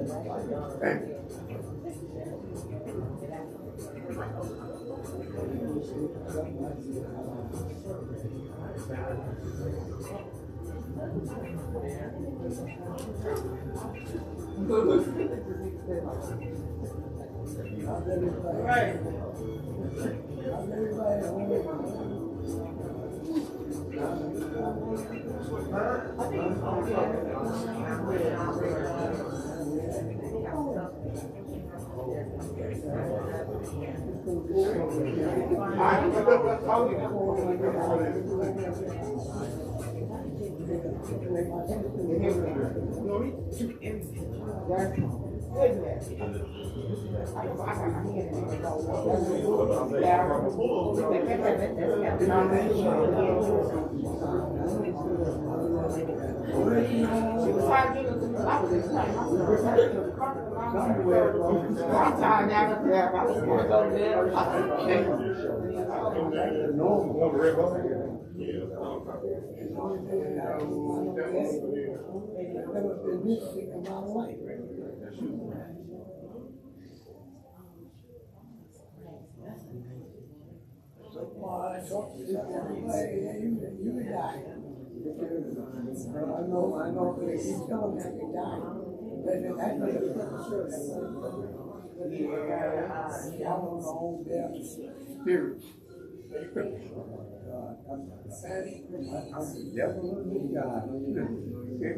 Thank you. Right. I know, he's telling me he died. But that's not I don't know their spirits. I'm definitely God. Okay?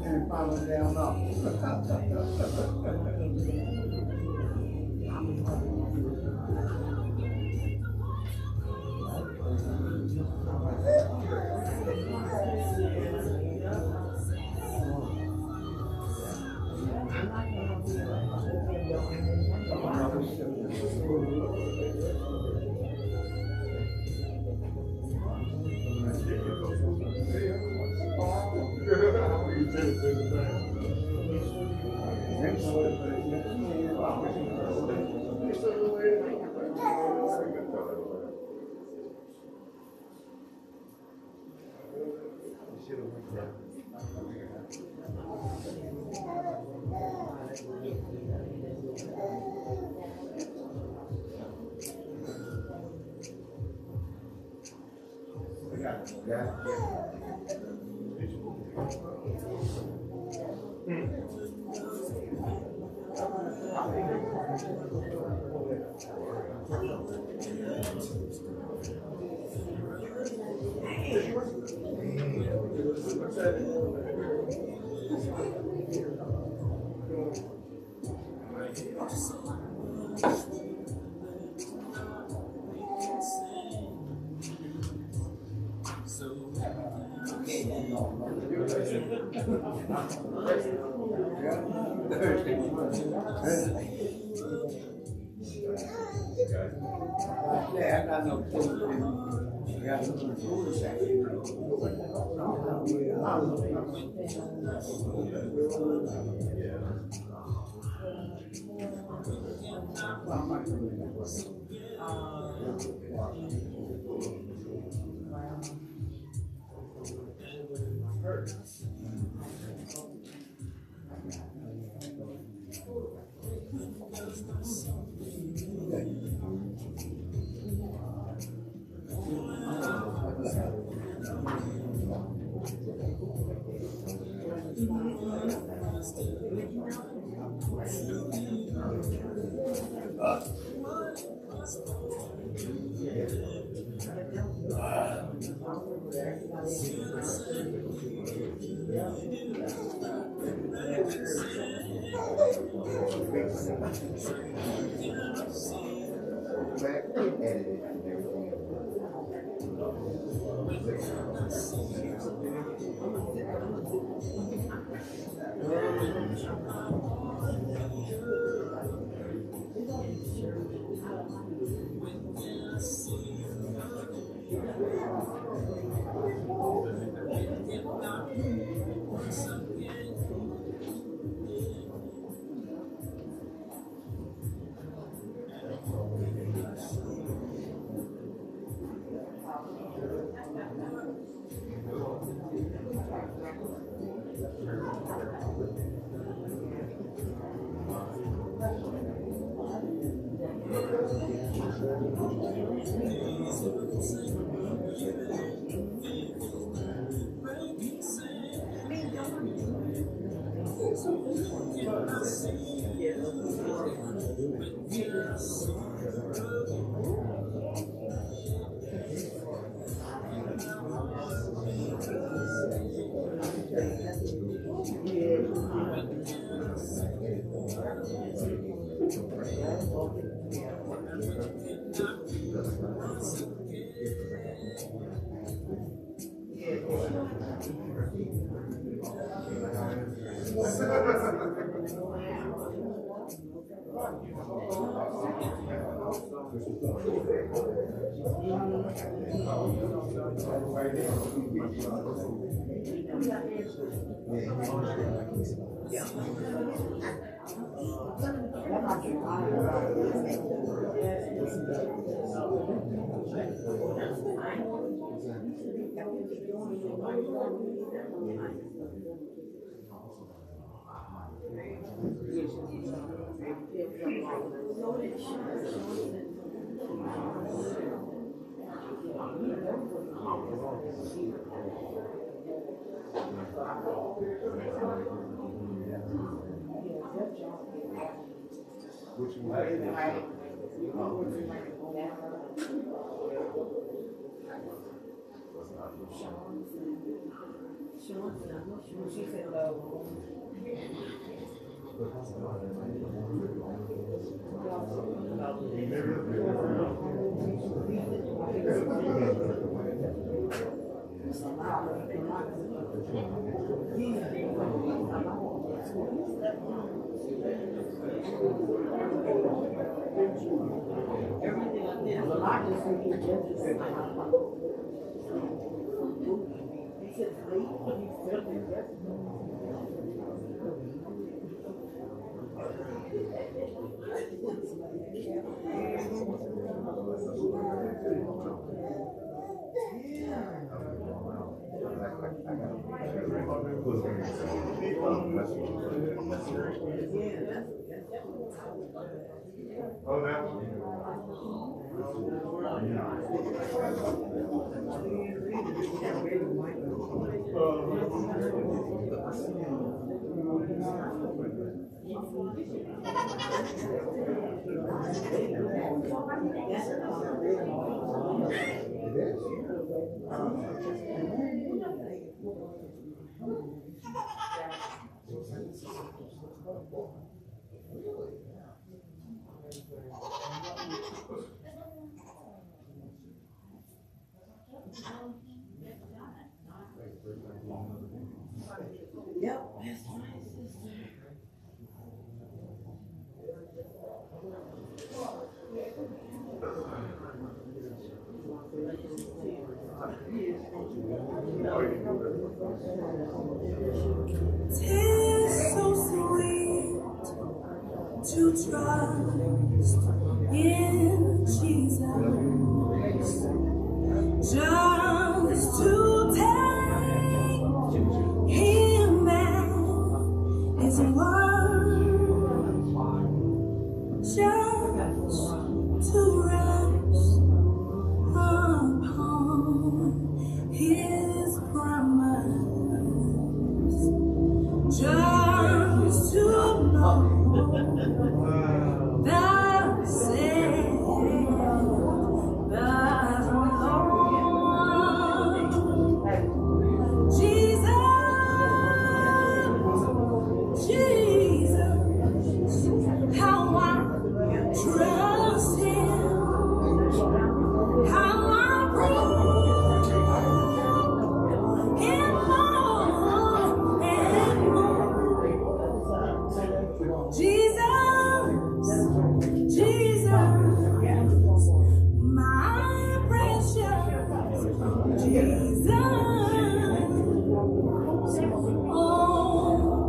And follow down off. Yeah, I got no food. I got some food sack. 'Tis so sweet to trust in Jesus, just to take Him at His word, just to rest upon His promise, just to know that said the Lord. Jesus, Jesus, how I trust Him, how I prove Him more and more. Jesus, Jesus, my precious Jesus. Oh,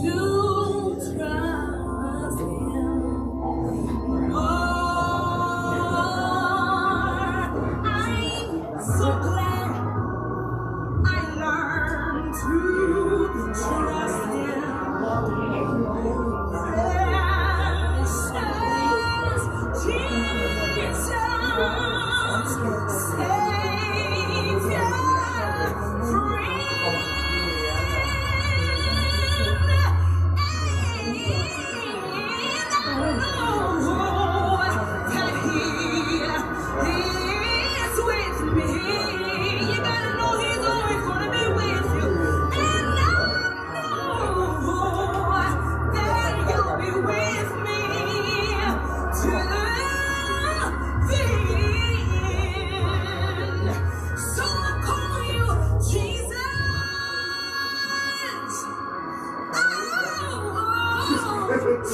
to trust Him. I'm so glad I learned to trust Him. Precious Jesus, Savior, friend.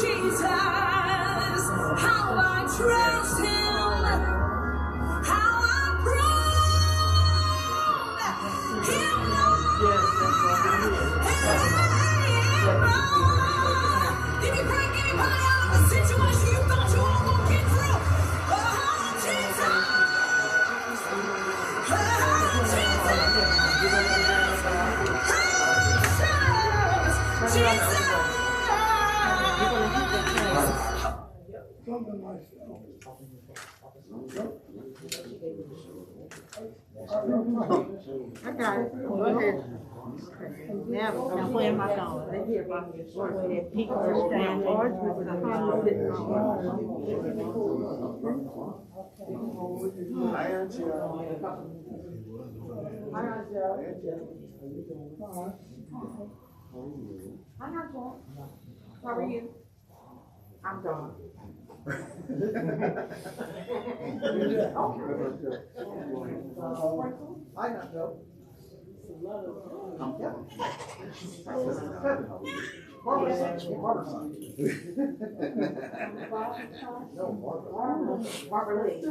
Jesus, how I trust Him, how I prove Him more. Give me praise, give me power out of the situation you thought you were gonna get through. Oh, Jesus, Jesus, Jesus. Something like I got it. Go ahead. Now where am I going? Right here, Bob. Where that pink first stand orange with the Honda sitting on. I'm not Joe. How are you? I'm gone. I got Joe. Barbara Lee.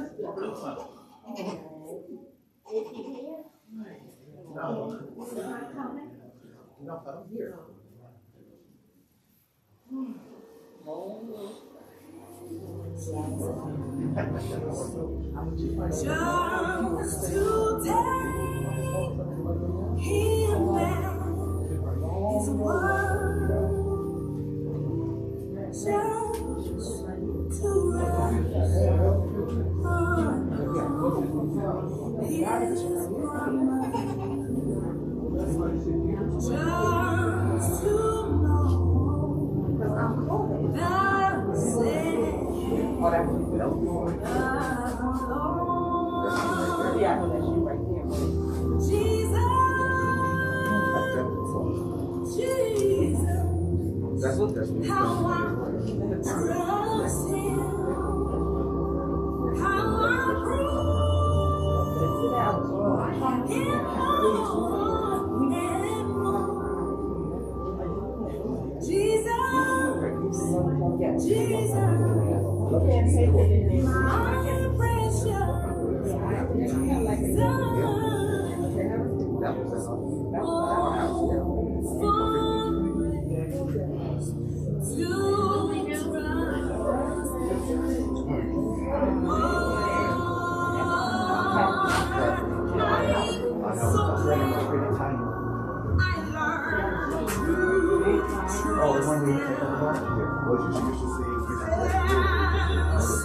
No, I'm here. Just today, Him now is one. Just to rise, His promise. Just to know that That's what how I trust Him, how I prove Him more and more. Jesus, Jesus, my precious Oh, the one we had the last year. Well, you should see if you have I've seen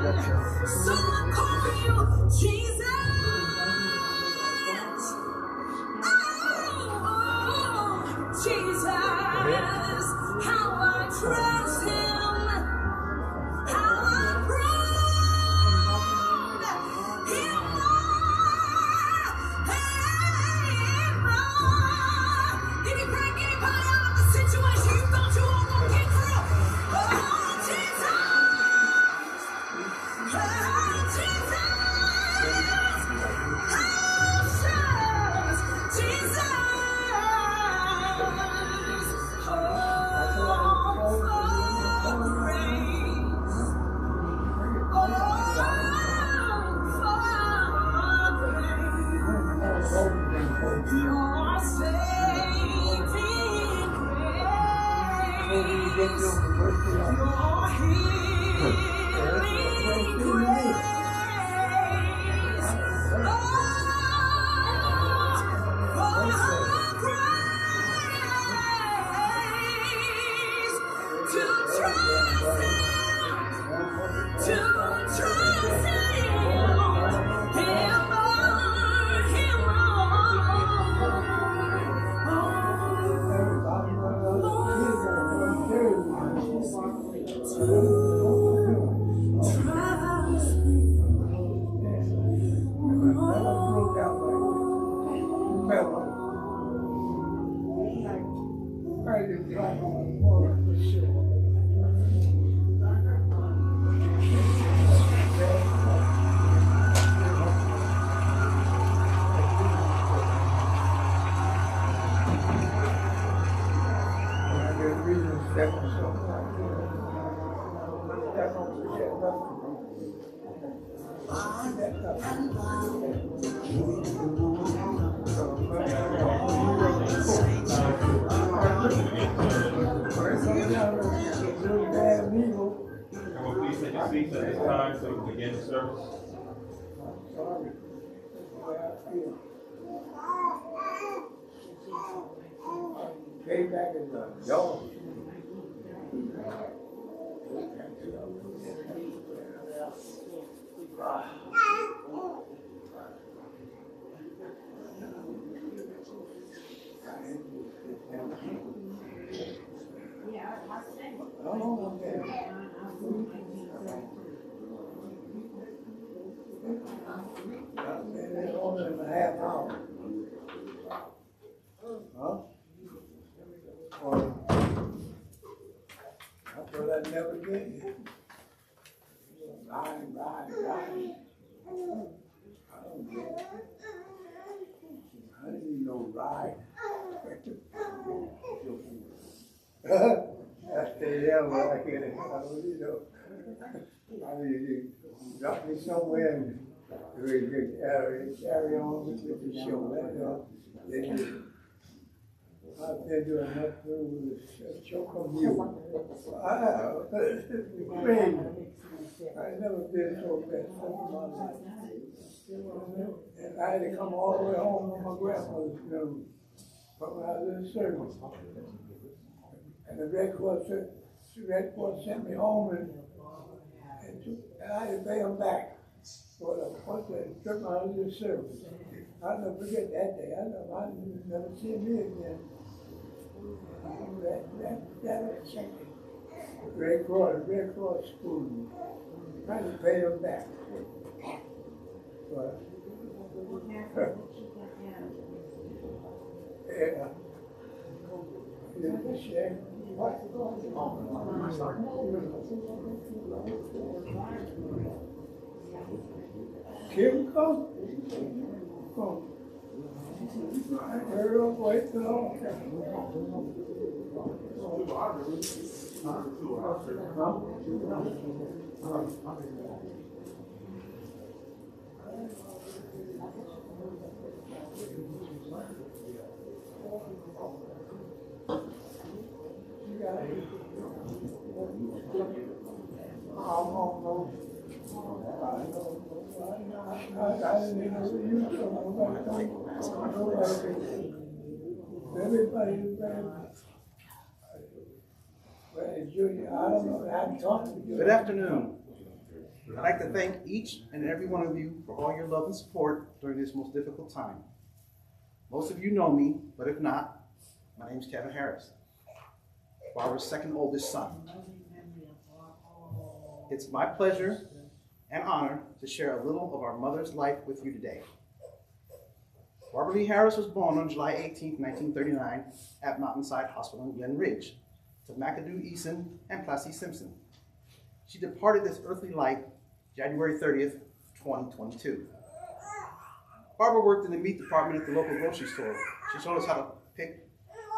that Someone call you Jesus. Oh, Jesus, how I trust Him, how I prove Him more. Give me praise, give me power out of the situation you thought you were gonna get through. Oh, Jesus. Step on something. Step on forget nothing. And will please take your seats at this time so we can begin the service. Payback is a dog. Only in a half hour. Huh? I thought I'd never get it. Riding. I don't get it. I didn't even know ride. I stay there when I get it. I don't you know. I mean, you drop me somewhere and we could carry on with the show. I've been doing enough with a choke on you. Crazy. I've never been so bad in my life. And I had to come all the way home when my grandmother's funeral from out of the service. And the Red Cross sent me home and I had to pay them back for the took me out of the service. I'll never forget that day. I'll never see me again. That was second. Red Cross school. Trying to pay them back. But, yeah. Kim, come. I heard her wait for a long time. Everybody is very Junior, I don't know, I'm talking to you. Good afternoon. I'd like to thank each and every one of you for all your love and support during this most difficult time. Most of you know me, but if not, my name is Kevin Harris, Barbara's second oldest son. It's my pleasure and honor to share a little of our mother's life with you today. Barbara Lee Harris was born on July 18, 1939 at Mountainside Hospital in Glen Ridge to McAdoo Eason and Plessy Simpson. She departed this earthly life January 30th, 2022. Barbara worked in the meat department at the local grocery store. She showed us how to pick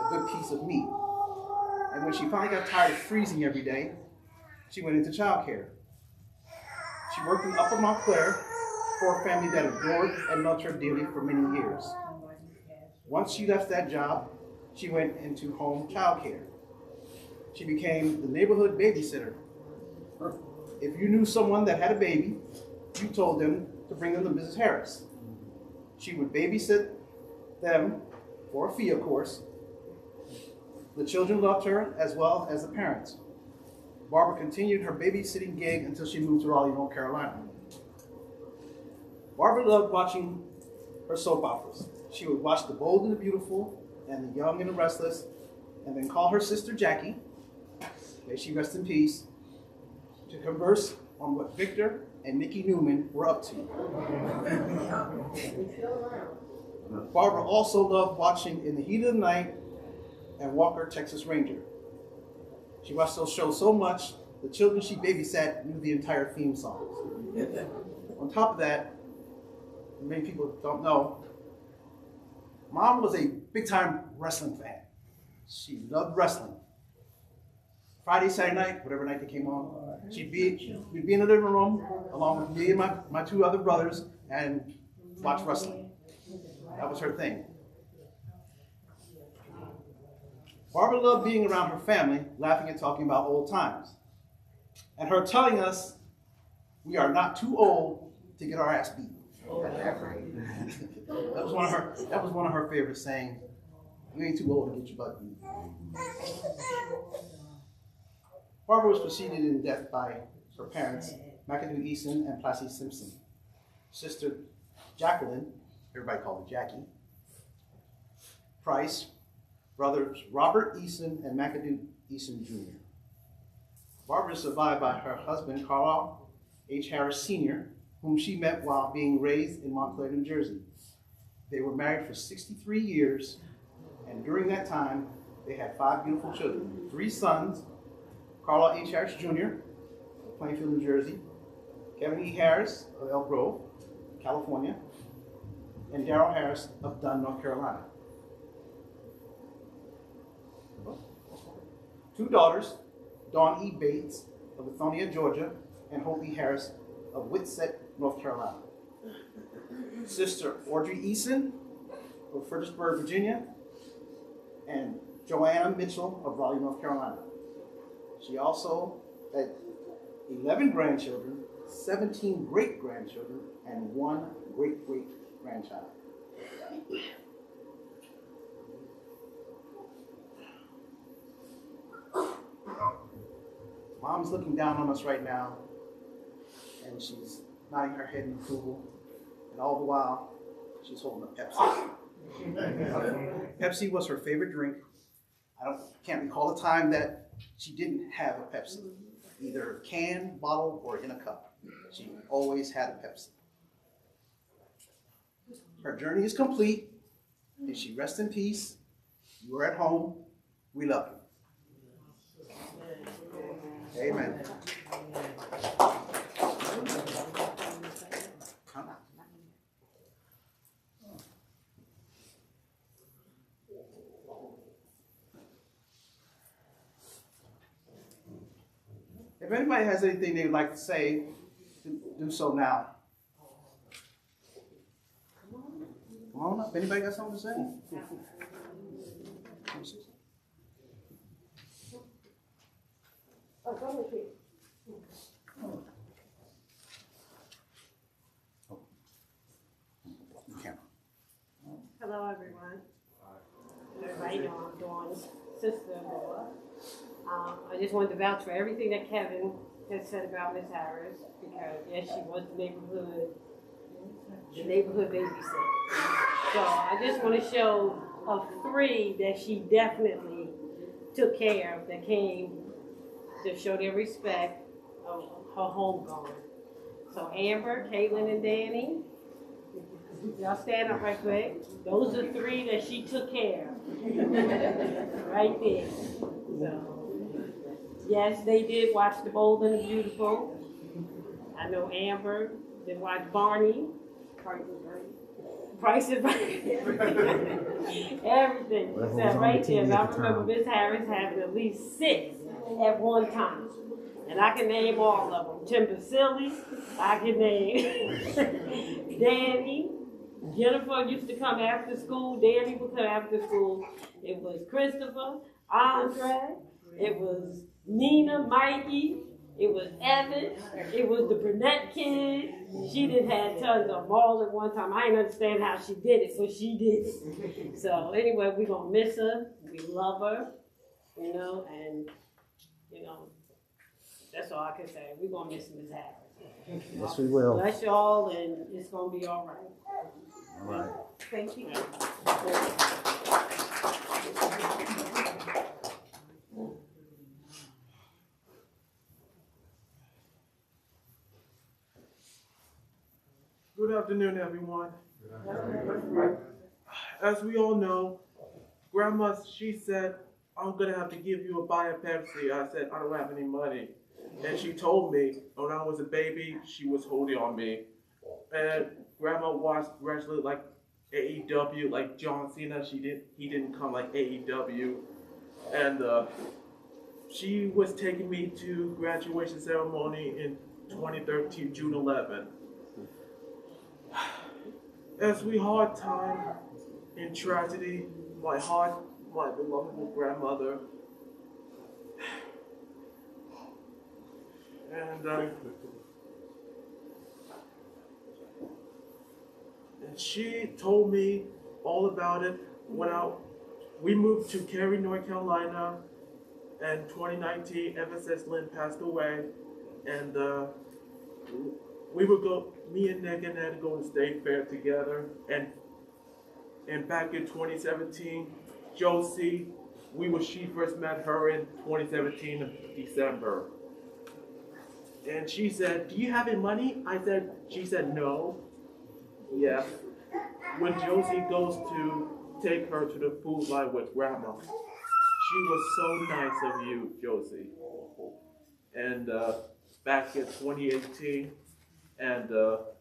a good piece of meat. And when she finally got tired of freezing every day, she went into childcare. She worked in Upper Montclair for a family that adored and loved her dearly for many years. Once she left that job, she went into home childcare. She became the neighborhood babysitter. If you knew someone that had a baby, you told them to bring them to Mrs. Harris. She would babysit them for a fee, of course. The children loved her as well as the parents. Barbara continued her babysitting gig until she moved to Raleigh, North Carolina. Barbara loved watching her soap operas. She would watch The Bold and the Beautiful and The Young and the Restless, and then call her sister Jackie, may she rest in peace, to converse on what Victor and Nikki Newman were up to. Barbara also loved watching In the Heat of the Night and Walker, Texas Ranger. She watched those shows so much, the children she babysat knew the entire theme songs. On top of that, many people don't know, Mom was a big-time wrestling fan. She loved wrestling. Friday, Saturday night, whatever night they came on, we'd be in the living room along with me and my two other brothers and watch wrestling. That was her thing. Barbara loved being around her family, laughing and talking about old times. And her telling us we are not too old to get our ass beat. That was one of her favorite sayings. You ain't too old to get your butt beat. Barbara was preceded in death by her parents, McAdoo Eason and Plessy Simpson. Sister Jacqueline, everybody called her Jackie, Price, brothers Robert Eason and McAdoo Eason Jr. Barbara is survived by her husband, Carl H. Harris Sr., whom she met while being raised in Montclair, New Jersey. They were married for 63 years, and during that time, they had 5 beautiful children, 3 sons, Carl H. Harris Jr. of Plainfield, New Jersey, Kevin E. Harris of Elk Grove, California, and Darrell Harris of Dunn, North Carolina. 2 daughters, Dawn E. Bates of Lithonia, Georgia, and Hope E. Harris of Whitsett, North Carolina. Sister Audrey Eason of Fredericksburg, Virginia, and Joanna Mitchell of Raleigh, North Carolina. She also had 11 grandchildren, 17 great-grandchildren, and 1 great-great-grandchild. Mom's looking down on us right now, and she's nodding her head in approval, and all the while, she's holding a Pepsi. Pepsi was her favorite drink. Can't recall a time that she didn't have a Pepsi, either can, bottle, or in a cup. She always had a Pepsi. Her journey is complete, and she rests in peace. You are at home. We love you. Amen. If anybody has anything they would like to say, do so now. Come on up. Anybody got something to say? Hello, everyone. Everybody know I'm Dawn's sister-in-law. I just wanted to vouch for everything that Kevin has said about Miss Harris, because yes, she was the neighborhood babysitter. So I just want to show of 3 that she definitely took care of, that came to show their respect of her homegoing. So Amber, Caitlin, and Danny, y'all stand up right quick. Those are 3 that she took care of. Right there. So. Yes, they did watch The Bold and the Beautiful. I know Amber did watch Barney. Price is Right. Everything. Except right there. And I remember Miss Harris having at least 6 at one time. And I can name all of them. Tim Basili, I can name Danny. Jennifer used to come after school. Danny would come after school. It was Christopher, Andre. It was Nina, Mikey, it was Evan, it was the Burnett kid. She did have tons of them all at one time. I didn't understand how she did it, but she did it. So anyway, we're going to miss her. We love her, and, that's all I can say. We're going to miss Miss Harris. Yes, we will. Bless y'all, and it's going to be all right. All right. Thank you. Good afternoon, everyone. As we all know, Grandma, she said, I'm going to have to give you a buy of Pepsi. I said, I don't have any money. And she told me when I was a baby, she was holding on me. And Grandma watched wrestling like AEW, like John Cena. He didn't come like AEW. And she was taking me to graduation ceremony in 2013, June 11. As we hard time in tragedy, my beloved grandmother, and she told me all about it when we moved to Cary, North Carolina in 2019, ever since Lynn passed away. And me and Nick had to go to State Fair together. And back in 2017, Josie, she first met her in 2017 in December. And she said, "Do you have any money?" She said, "No." Yeah. When Josie goes to take her to the food line with Grandma, she was so nice of you, Josie. And back in 2018, and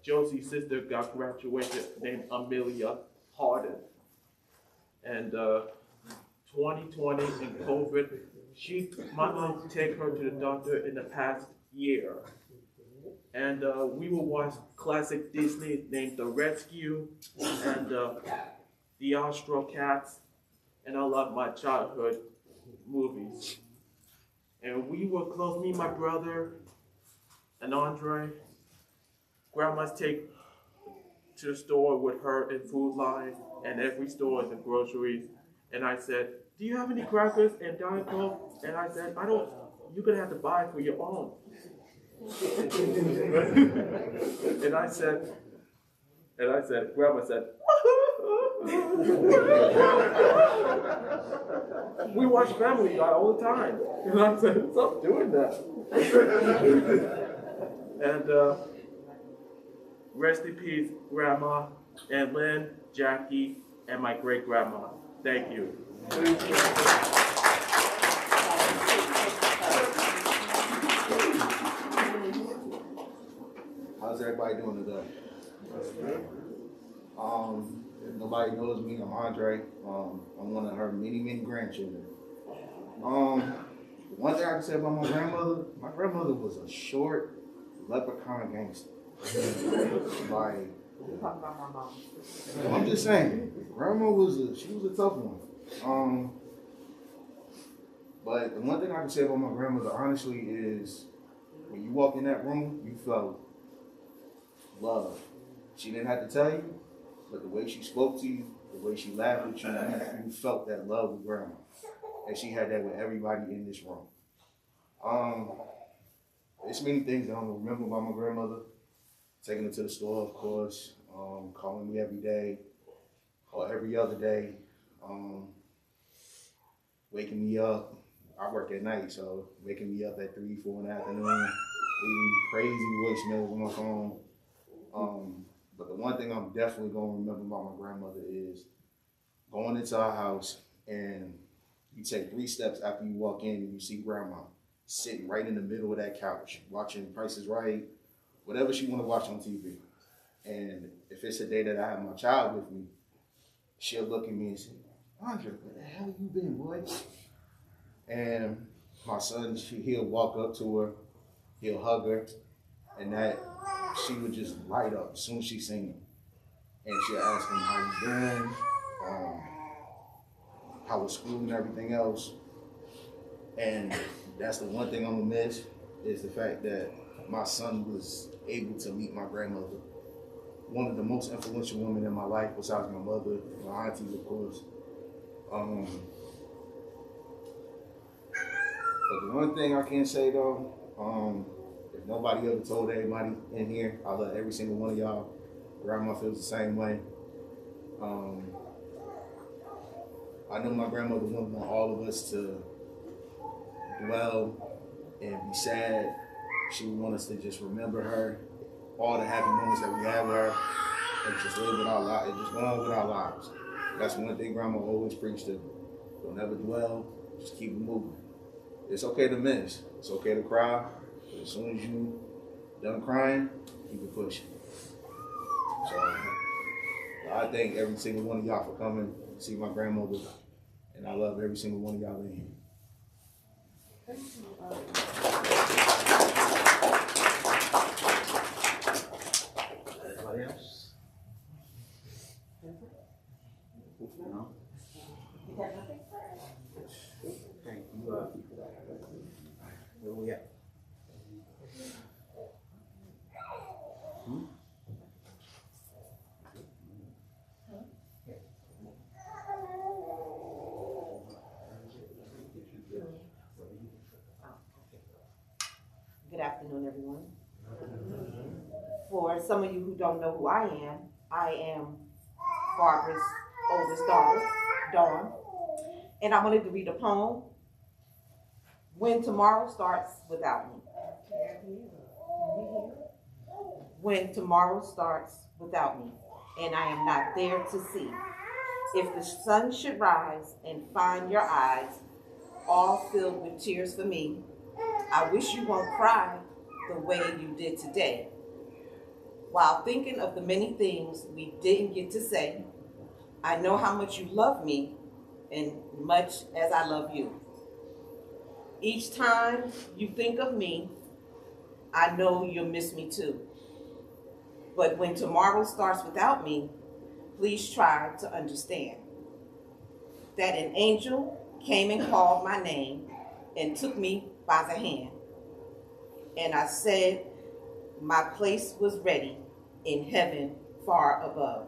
Josie's sister got graduated named Amelia Harden. And 2020 in COVID, my mom take her to the doctor in the past year. And we will watch classic Disney named The Rescue and The Astro Cats, and I love my childhood movies. And we were close, me, my brother, and Andre. Grandma's take to the store with her in Food Line and every store in the groceries. And I said, "Do you have any crackers and Diet Coke?" And I said, you're gonna have to buy it for your own. and I said, Grandma said, "We watch Family Guy all the time." And I said, "Stop doing that." And rest in peace, Grandma, and Lynn, Jackie, and my great-grandma. Thank you. How's everybody doing today? If nobody knows me, I'm Andre. I'm one of her many, many grandchildren. One thing I can say about my grandmother was a short leprechaun gangster. Like, I'm just saying, Grandma was a tough one. But the one thing I can say about my grandmother, honestly, is when you walk in that room, you felt love. She didn't have to tell you, but the way she spoke to you, the way she laughed at you, you felt that love with Grandma. And she had that with everybody in this room. There's many things that I don't remember about my grandmother. Taking her to the store, of course, calling me every day or every other day, waking me up. I work at night, so waking me up at 3, 4 in the afternoon, leaving crazy voicemails on my phone. But the one thing I'm definitely going to remember about my grandmother is going into our house and you take 3 steps after you walk in and you see Grandma sitting right in the middle of that couch, watching Price is Right, whatever she want to watch on TV. And if it's a day that I have my child with me, she'll look at me and say, "Andre, where the hell you been, boy?" And my son, he'll walk up to her, he'll hug her, and that she would just light up as soon as she seen him. And she'll ask him how you been, how was school and everything else. And that's the one thing I'm gonna miss, is the fact that my son was able to meet my grandmother, one of the most influential women in my life besides my mother, my aunties, of course. But the one thing I can say though, if nobody ever told everybody in here, I love every single one of y'all. Grandma feels the same way. I know my grandmother wouldn't want all of us to dwell and be sad. She would want us to just remember her, all the happy moments that we had with her, and just live with our lives, and just go on with our lives. That's one thing Grandma always preached to. Don't ever dwell, just keep it moving. It's okay to miss, it's okay to cry, but as soon as you done crying, keep it pushing. So I thank every single one of y'all for coming to see my grandmother, and I love every single one of y'all in here. Anybody else? No? Thank you. Where we at? Good afternoon, everyone. For some of you who don't know who I am Barbara's oldest daughter, Dawn. And I wanted to read a poem, When Tomorrow Starts Without Me. When tomorrow starts without me, and I am not there to see. If the sun should rise and find your eyes all filled with tears for me, I wish you won't cry the way you did today. While thinking of the many things we didn't get to say, I know how much you love me and much as I love you. Each time you think of me, I know you'll miss me too. But when tomorrow starts without me, please try to understand that an angel came and called my name and took me by the hand. And I said my place was ready in heaven far above,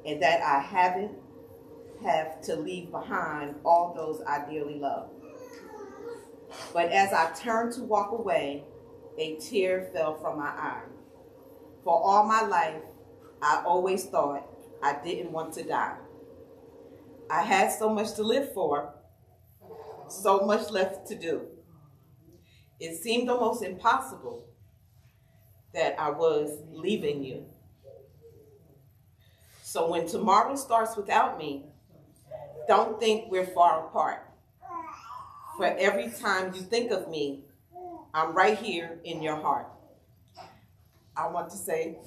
and that I have to leave behind all those I dearly love. But as I turned to walk away, a tear fell from my eye. For all my life, I always thought I didn't want to die. I had so much to live for, so much left to do. It seemed almost impossible that I was leaving you. So when tomorrow starts without me, don't think we're far apart. For every time you think of me, I'm right here in your heart. I want to say,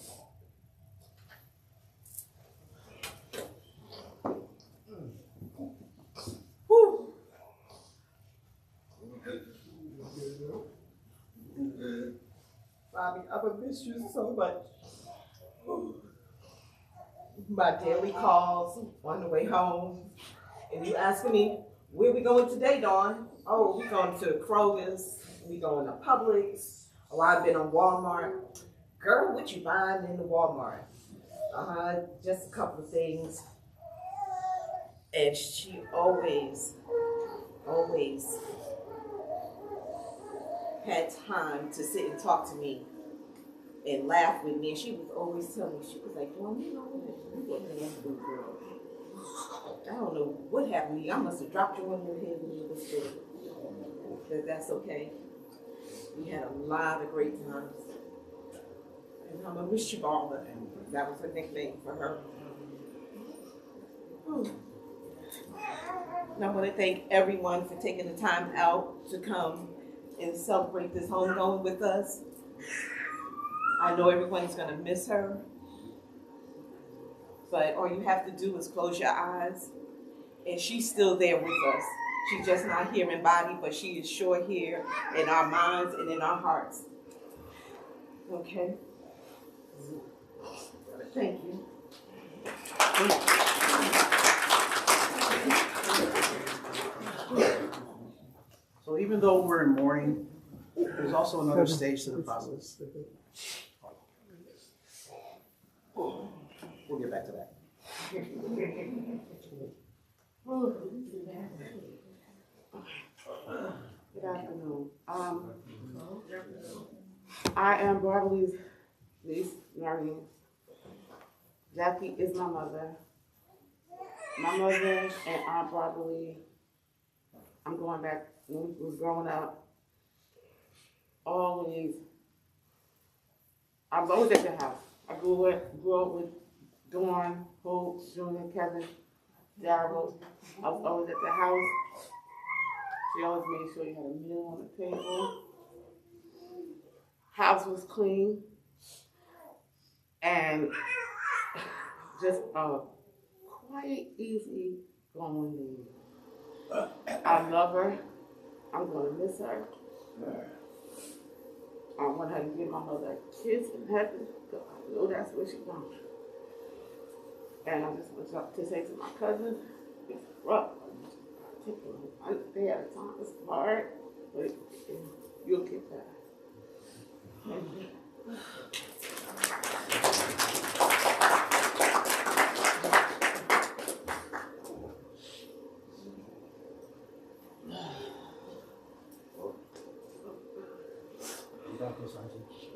whew. Bobby, I would miss you so much. My daily calls on the way home, and you asking me, where we going today, Dawn? Oh, we going to Kroger's, we going to Publix. Oh, I've been on Walmart. Girl, what you buying in the Walmart? Just a couple of things. And she always had time to sit and talk to me and laugh with me. And she was always telling me, she was like, well, you know what, girl. I don't know what happened to you. I must have dropped you on your head when you were sick. But that's okay. We had a lot of great times. And I'm a Miss Chivalva, and that was her nickname for her. And I want to thank everyone for taking the time out to come and celebrate this homegoing with us. I know everyone's going to miss her, but all you have to do is close your eyes, and she's still there with us. She's just not here in body, but she is sure here in our minds and in our hearts. Okay? Thank you. So even though we're in mourning, there's also another stage to the process. We'll get back to that. Good afternoon. I am Barbara's niece, Noreen. Jackie is my mother. My mother and Aunt Barbara Lee, I'm going back when we was growing up. I was always at their house. I grew up with Dawn, Hope, Junior, Kevin, Daryl. I was always at their house. She always made sure you had a meal on the table. House was clean. And just a quiet, easy going lady. I love her. I'm gonna miss her. I want her to give my mother a kiss in heaven, because I know that's what she wants. And I just want to say to my cousin, it's rough. They had a time, it's hard, but you'll get better.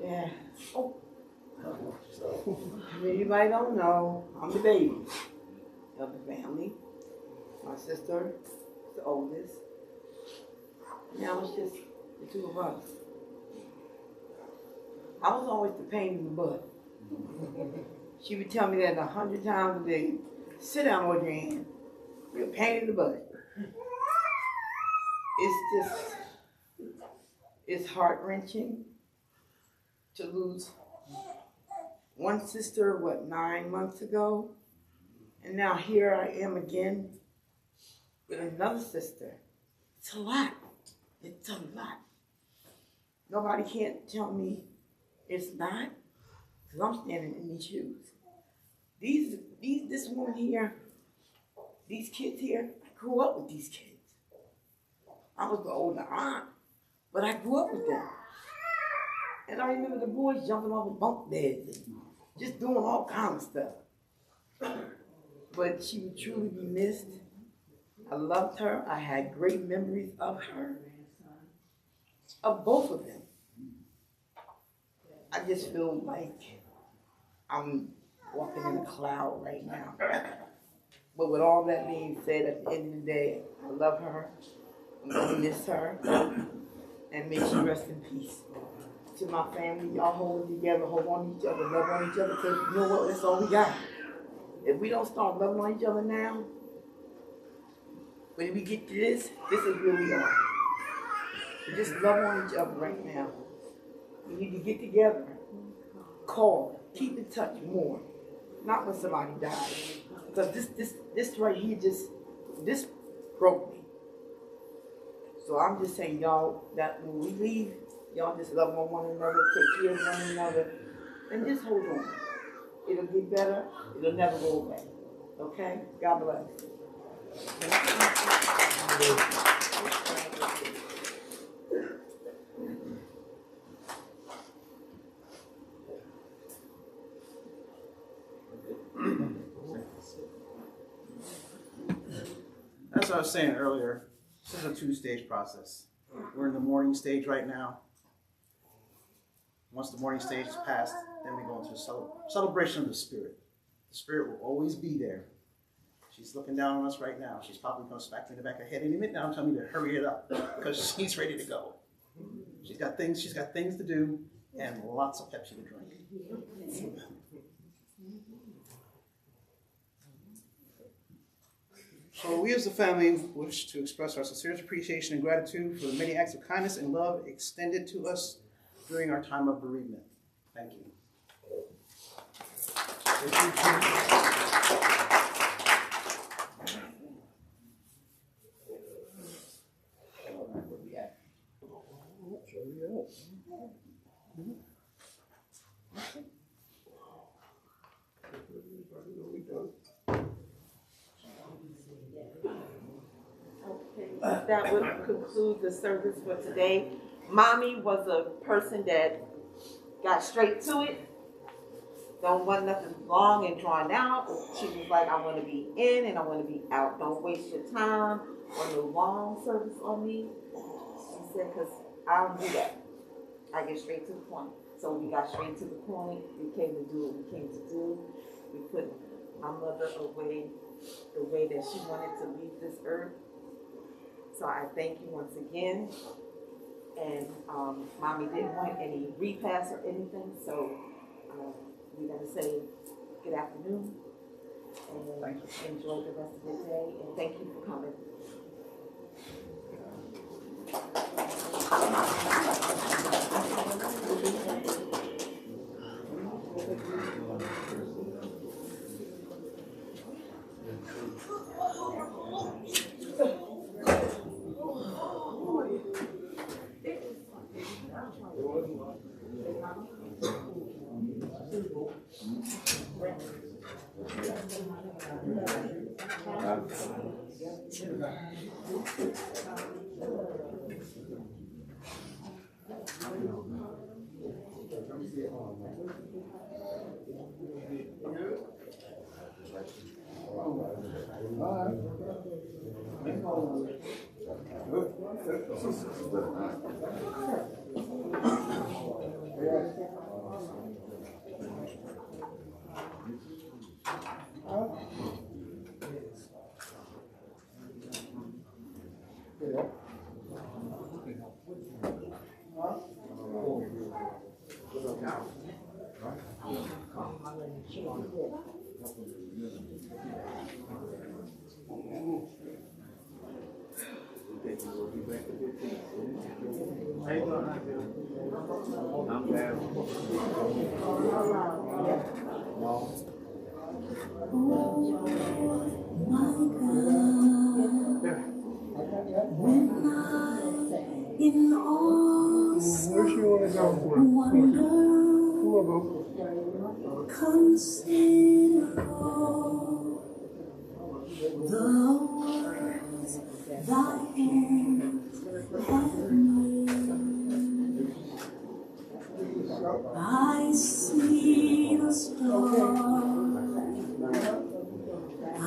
Yeah. Oh. Anybody don't know, I'm the baby of the family. My sister is the oldest. Now it's just the two of us. I was always the pain in the butt. She would tell me that 100 times a day. Sit down, Audrey. You're a pain in the butt. It's heart-wrenching to lose one sister, 9 months ago? And now here I am again with another sister. It's a lot. It's a lot. Nobody can't tell me it's not, because I'm standing in these shoes. This woman here, these kids here, I grew up with these kids. I was the older aunt, but I grew up with them. And I remember the boys jumping off of bunk beds and just doing all kinds of stuff. But she would truly be missed. I loved her. I had great memories of her, of both of them. I just feel like I'm walking in a cloud right now. But with all that being said, at the end of the day, I love her. I'm going to miss her. And may she rest in peace. To my family, y'all hold it together, hold on to each other, love on each other, because you know what, that's all we got. If we don't start loving on each other now, when we get to this is where we are. We just love on each other right now. We need to get together, call, keep in touch more. Not when somebody dies. Because this right here this broke me. So I'm just saying, y'all, that when we leave, y'all just love on one another, take care of one another, and just hold on. It'll get better. It'll never go away. Okay? God bless. As I was saying earlier, this is a two-stage process. We're in the mourning stage right now. Once the mourning stage is passed, then we go into the celebration of the Spirit. The Spirit will always be there. She's looking down on us right now. She's probably going to smack me in the back of the head any minute now and tell me to hurry it up because she's ready to go. She's got things to do and lots of Pepsi to drink. So we as a family wish to express our sincerest appreciation and gratitude for the many acts of kindness and love extended to us during our time of bereavement. Thank you. That would conclude the service for today. Mommy was a person that got straight to it. Don't want nothing long and drawn out. She was like, I want to be in and I want to be out. Don't waste your time on the long service on me. She said, because I don't do that. I get straight to the point. So we got straight to the point. We came to do what we came to do. We put my mother away the way that she wanted to leave this earth. So I thank you once again. And Mommy didn't want any repass or anything, so we're going to say good afternoon and enjoy the rest of the day. And thank you for coming. Where she wanna go for? Consider all the words thy hands have made. I see the stars